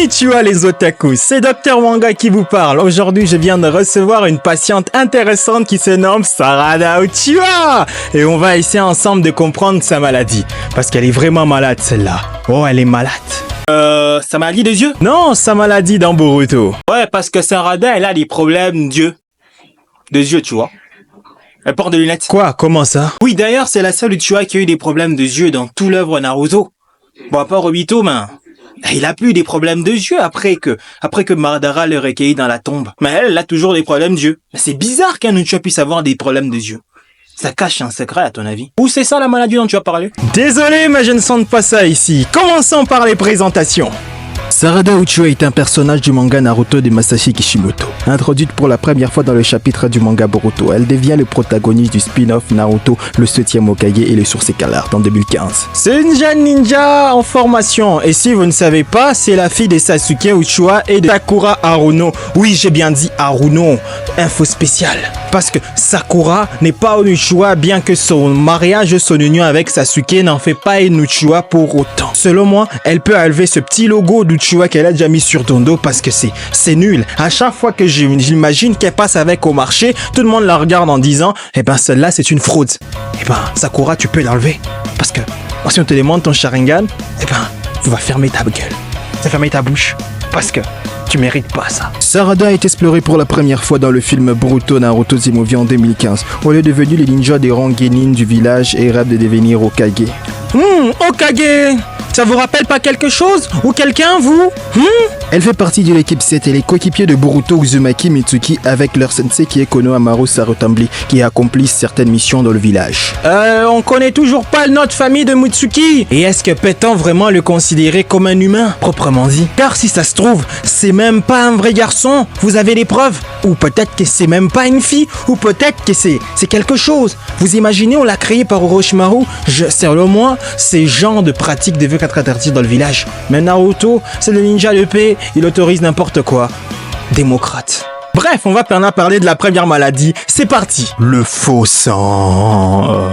Konnichiwa les otaku, c'est Dr Wanga qui vous parle. Aujourd'hui, je viens de recevoir une patiente intéressante qui se nomme Sarada Uchiwa. Et on va essayer ensemble de comprendre sa maladie. Parce qu'elle est vraiment malade celle-là. Oh, elle est malade. Sa maladie des yeux? Non, sa maladie dans Boruto. Ouais, parce que Sarada, elle a des problèmes d'yeux. Des yeux, tu vois. Elle porte des lunettes. Quoi? Comment ça? Oui, d'ailleurs, c'est la seule Uchiwa qui a eu des problèmes de yeux dans tout l'œuvre Naruto. Bon, à part Obito, mais il a plus des problèmes de yeux après que Madara le recueillit dans la tombe. Mais elle a toujours des problèmes d'yeux. Mais c'est bizarre qu'un Uchiwa puisse avoir des problèmes de yeux. Ça cache un secret, à ton avis? Ou c'est ça la maladie dont tu as parlé? Désolé, mais je ne sens pas ça ici. Commençons par les présentations. Sarada Uchiwa est un personnage du manga Naruto de Masashi Kishimoto. Introduite pour la première fois dans le chapitre du manga Boruto, elle devient le protagoniste du spin-off Naruto, le 7e Hokage et le Source éclairante en 2015. C'est une jeune ninja en formation, et si vous ne savez pas, c'est la fille de Sasuke Uchiwa et de Sakura Haruno. Oui, j'ai bien dit Haruno, info spéciale. Parce que Sakura n'est pas une Uchiwa, bien que son mariage, son union avec Sasuke n'en fait pas une Uchiwa pour autant. Selon moi, elle peut enlever ce petit logo d'Uchiwa qu'elle a déjà mis sur ton dos parce que c'est nul. À chaque fois que j'imagine qu'elle passe avec au marché, tout le monde la regarde en disant « Eh ben, celle-là, c'est une fraude. » Eh ben, Sakura, tu peux l'enlever. Parce que si on te demande ton Sharingan, eh ben, tu vas fermer ta gueule. Tu vas fermer ta bouche. Parce que tu mérites pas ça. Sarada est explorée pour la première fois dans le film Boruto Naruto The Movie en 2015. On est devenu les ninjas des rangs genin du village et rêve de devenir Hokage. Hokage! Ça vous rappelle pas quelque chose? Ou quelqu'un, vous? Elle fait partie de l'équipe 7 et les coéquipiers de Boruto Uzumaki Mitsuki avec leur sensei qui est Konohamaru Sarutobi qui accomplit certaines missions dans le village. On connaît toujours pas le nom de famille de Mitsuki. Et est-ce que peut-on vraiment le considérer comme un humain, proprement dit? Car si ça se trouve, c'est même pas un vrai garçon. Vous avez des preuves? Ou peut-être que c'est même pas une fille? Ou peut-être que c'est quelque chose? Vous imaginez, on l'a créé par Orochimaru? Selon moi, ces genres de pratiques devaient être interdits dans le village. Mais Naruto, c'est le ninja de paix, il autorise n'importe quoi. Démocrate. Bref, on va parler de la première maladie. C'est parti. Le faux sang.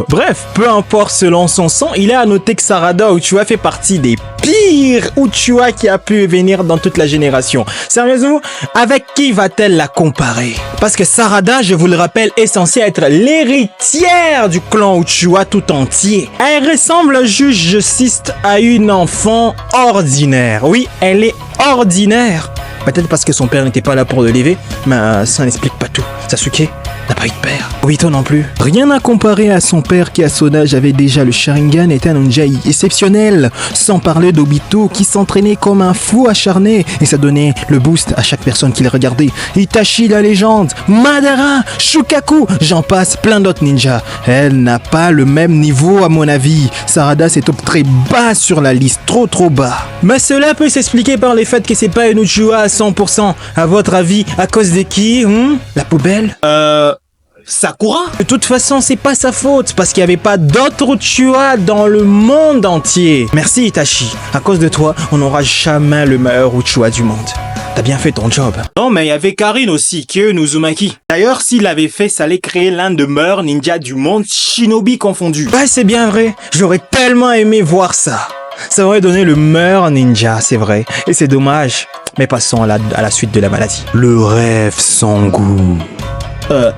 Bref, peu importe selon son sang, il est à noter que Sarada Uchiwa fait partie des pires Uchiwa qui a pu venir dans toute la génération. Sérieusement, avec qui va-t-elle la comparer? Parce que Sarada, je vous le rappelle, est censée être l'héritière du clan Uchiwa tout entier. Elle ressemble juste, je cite, à une enfant ordinaire. Oui, elle est ordinaire. Peut-être parce que son père n'était pas là pour le lever, mais ça n'explique pas tout. Sasuke n'a pas eu de père. Obito non plus. Rien à comparer à son père qui à son âge avait déjà le Sharingan et était un ninja exceptionnel. Sans parler d'Obito qui s'entraînait comme un fou acharné et ça donnait le boost à chaque personne qui le regardait. Itachi la légende, Madara, Shukaku, j'en passe plein d'autres ninjas. Elle n'a pas le même niveau à mon avis. Sarada s'est top très bas sur la liste, trop bas. Mais cela peut s'expliquer par le fait que c'est pas une Uchiwa à 100%. À votre avis, à cause de qui? La poubelle? Sakura? De toute façon, c'est pas sa faute, parce qu'il n'y avait pas d'autres Uchiwa dans le monde entier. Merci Itachi. À cause de toi, on n'aura jamais le meilleur Uchiwa du monde. T'as bien fait ton job. Non, mais il y avait Karin aussi, qui est une Uzumaki. D'ailleurs, s'il l'avait fait, ça allait créer l'un des meilleurs ninjas du monde, Shinobi confondu. Bah, c'est bien vrai. J'aurais tellement aimé voir ça. Ça aurait donné le meilleur ninja, c'est vrai. Et c'est dommage. Mais passons à la suite de la maladie. Le rêve sans goût.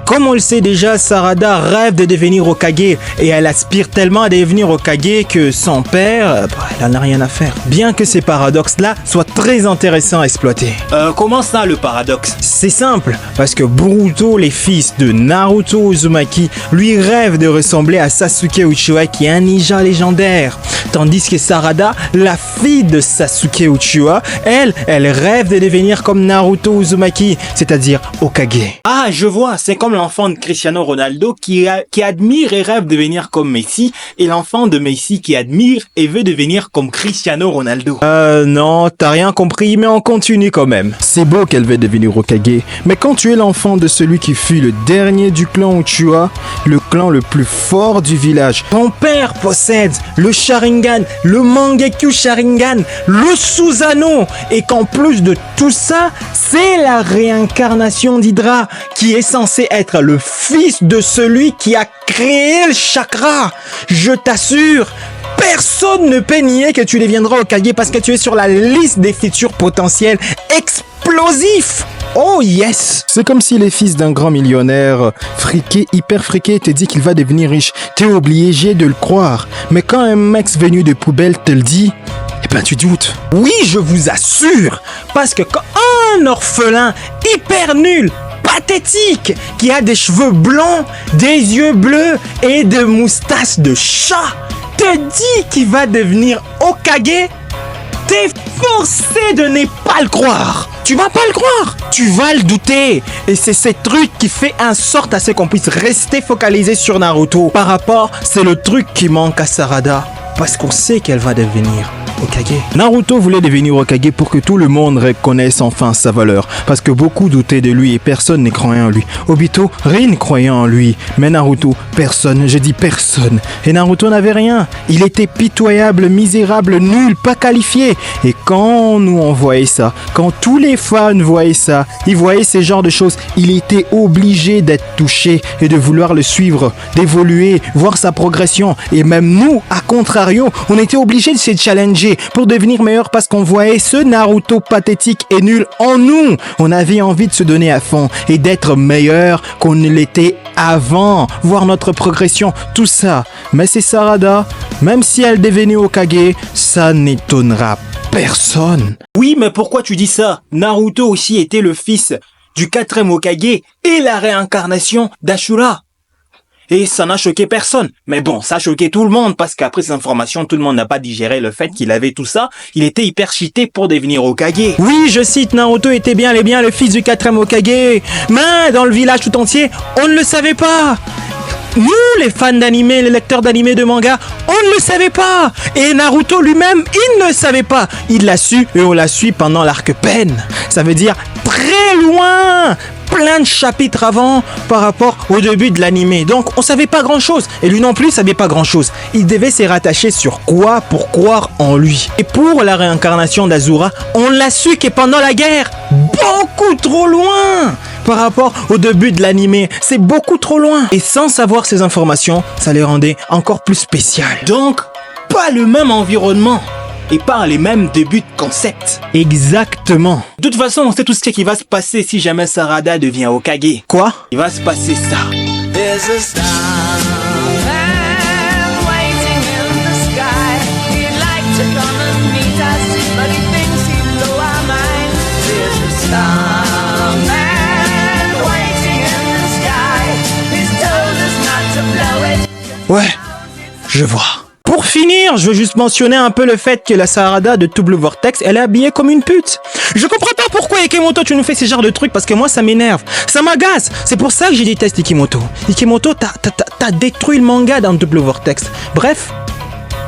Comme on le sait déjà, Sarada rêve de devenir Hokage et elle aspire tellement à devenir Hokage que son père, elle en a rien à faire. Bien que ces paradoxes-là soient très intéressants à exploiter. Comment ça, le paradoxe? C'est simple, parce que Boruto, les fils de Naruto Uzumaki, lui rêve de ressembler à Sasuke Uchiwa qui est un ninja légendaire. Tandis que Sarada, la fille de Sasuke Uchiwa, elle rêve de devenir comme Naruto Uzumaki, c'est-à-dire Hokage. Ah, je vois, c'est comme l'enfant de Cristiano Ronaldo qui admire et rêve de devenir comme Messi, et l'enfant de Messi qui admire et veut devenir comme Cristiano Ronaldo. Non, t'as rien compris, mais on continue quand même. C'est beau qu'elle veut devenir Hokage, mais quand tu es l'enfant de celui qui fut le dernier du clan Uchiwa, le clan le plus fort du village, ton père possède le Sharingan, le Mangekyou Sharingan, le Susanoo, et qu'en plus de tout ça, c'est la réincarnation d'Hydra qui est censé être le fils de celui qui a créé le chakra. Je t'assure, Personne ne peut nier que tu deviendras Hokage parce que tu es sur la liste des futurs potentiels explosifs. Oh yes! C'est comme si les fils d'un grand millionnaire friqué, hyper friqué, te dit qu'il va devenir riche. T'es obligé de le croire. Mais quand un mec venu de poubelle te le dit, eh ben tu doutes. Oui, je vous assure. Parce que quand un orphelin hyper nul, pathétique, qui a des cheveux blonds, des yeux bleus et des moustaches de chat, te dit qu'il va devenir Hokage, t'es forcé de ne pas le croire. Tu vas pas le croire. Tu vas le douter. Et c'est ce truc qui fait en sorte à ce qu'on puisse rester focalisé sur Naruto. Par rapport, c'est le truc qui manque à Sarada. Parce qu'on sait qu'elle va devenir Hokage. Naruto voulait devenir Hokage pour que tout le monde reconnaisse enfin sa valeur. Parce que beaucoup doutaient de lui et personne ne croyait en lui. Obito, rien ne croyait en lui. Mais Naruto, personne, je dis personne. Et Naruto n'avait rien. Il était pitoyable, misérable, nul, pas qualifié. Et quand nous on voyait ça, quand tous les fans voyaient ça, ils voyaient ces genres de choses, il était obligé d'être touché et de vouloir le suivre, d'évoluer, voir sa progression. Et même nous, à contrario, on était obligé de se challenger pour devenir meilleur parce qu'on voyait ce Naruto pathétique et nul en nous. On avait envie de se donner à fond et d'être meilleur qu'on ne l'était avant, voir notre progression, tout ça. Mais c'est Sarada, même si elle devenait Hokage, ça n'étonnera personne. Oui, mais pourquoi tu dis ça? Naruto aussi était le fils du 4e Hokage et la réincarnation d'Ashura. Et ça n'a choqué personne. Mais bon, ça a choqué tout le monde parce qu'après ces informations, tout le monde n'a pas digéré le fait qu'il avait tout ça. Il était hyper cheaté pour devenir Hokage. Oui, je cite, Naruto était bien le fils du 4e Hokage. Mais dans le village tout entier, on ne le savait pas. Nous, les fans d'anime, les lecteurs d'anime de manga, on ne le savait pas. Et Naruto lui-même, il ne le savait pas. Il l'a su et on l'a su pendant l'arc Pain. Ça veut dire très loin, plein de chapitres avant par rapport au début de l'anime. Donc, on savait pas grand-chose. Et lui non plus savait pas grand-chose. Il devait s'y rattacher sur quoi pour croire en lui. Et pour la réincarnation d'Azura, on l'a su que pendant la guerre, beaucoup trop loin par rapport au début de l'anime. C'est beaucoup trop loin. Et sans savoir ces informations, ça les rendait encore plus spéciales. Donc, pas le même environnement. Et pas les mêmes débuts de concept. Exactement. De toute façon, on sait tout ce qui va se passer si jamais Sarada devient Hokage. Quoi? Il va se passer ça. There's a starman waiting in the sky. He'd like to come and meet us, but he thinks he'd blow our mind. There's a starman waiting in the sky. He's told us not to blow it. Ouais, je vois. Pour finir, je veux juste mentionner un peu le fait que la Sarada de Tout Blue Vortex, elle est habillée comme une pute. Je comprends pas pourquoi Ikemoto tu nous fais ces genres de trucs parce que moi ça m'énerve, ça m'agace. C'est pour ça que je déteste Ikemoto. Ikemoto, t'as détruit le manga dans Tout Blue Vortex. Bref,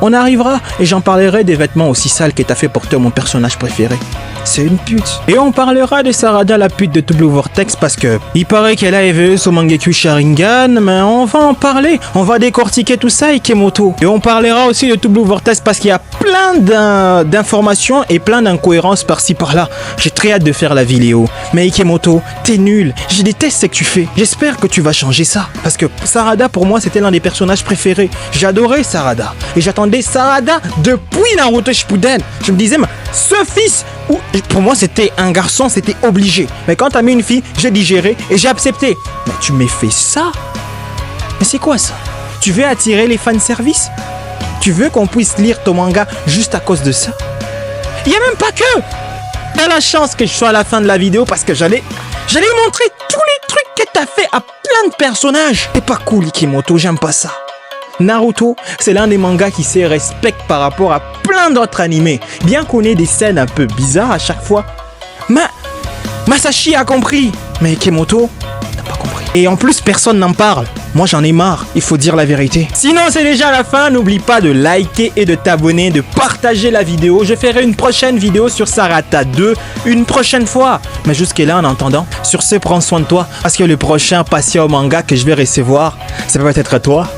on arrivera et j'en parlerai des vêtements aussi sales que t'as fait porter mon personnage préféré. C'est une pute. Et on parlera de Sarada la pute de Tout Blue Vortex parce que il paraît qu'elle a éveillé son Mangekyou Sharingan, mais on va en parler. On va décortiquer tout ça, Ikemoto. Et on parlera aussi de Tout Blue Vortex parce qu'il y a plein d'informations et plein d'incohérences par-ci par-là. J'ai très hâte de faire la vidéo. Mais Ikemoto, t'es nul. Je déteste ce que tu fais. J'espère que tu vas changer ça. Parce que Sarada, pour moi, c'était l'un des personnages préférés. J'adorais Sarada. Et j'attendais Sarada depuis Naruto Shippuden. Je me disais, mais ce fils... Pour moi, c'était un garçon, c'était obligé. Mais quand t'as mis une fille, j'ai digéré et j'ai accepté. Mais tu m'as fait ça? Mais c'est quoi ça? Tu veux attirer les fanservices? Tu veux qu'on puisse lire ton manga juste à cause de ça? Il n'y a même pas que! T'as la chance que je sois à la fin de la vidéo parce que j'allais montrer tous les trucs que t'as fait à plein de personnages. C'est pas cool, Ikemoto, j'aime pas ça. Naruto, c'est l'un des mangas qui se respecte par rapport à plein d'autres animés. Bien qu'on ait des scènes un peu bizarres à chaque fois. Mais Masashi a compris. Mais Ikemoto n'a pas compris. Et en plus, personne n'en parle. Moi, j'en ai marre. Il faut dire la vérité. Sinon, c'est déjà la fin. N'oublie pas de liker et de t'abonner, de partager la vidéo. Je ferai une prochaine vidéo sur Sarada 2 une prochaine fois. Mais jusque-là, en attendant, sur ce, prends soin de toi. Parce que le prochain patient au manga que je vais recevoir, ça va être toi.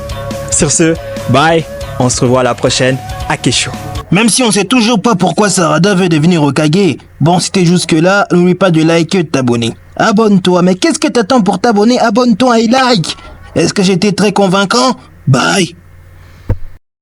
Sur ce, bye, on se revoit à la prochaine à Kesho. Même si on sait toujours pas pourquoi Sarada veut devenir Hokage. Bon, si t'es jusque là, n'oublie pas de liker et de t'abonner. Abonne-toi, mais qu'est-ce que t'attends pour t'abonner? Abonne-toi et like. Est-ce que j'étais très convaincant? Bye.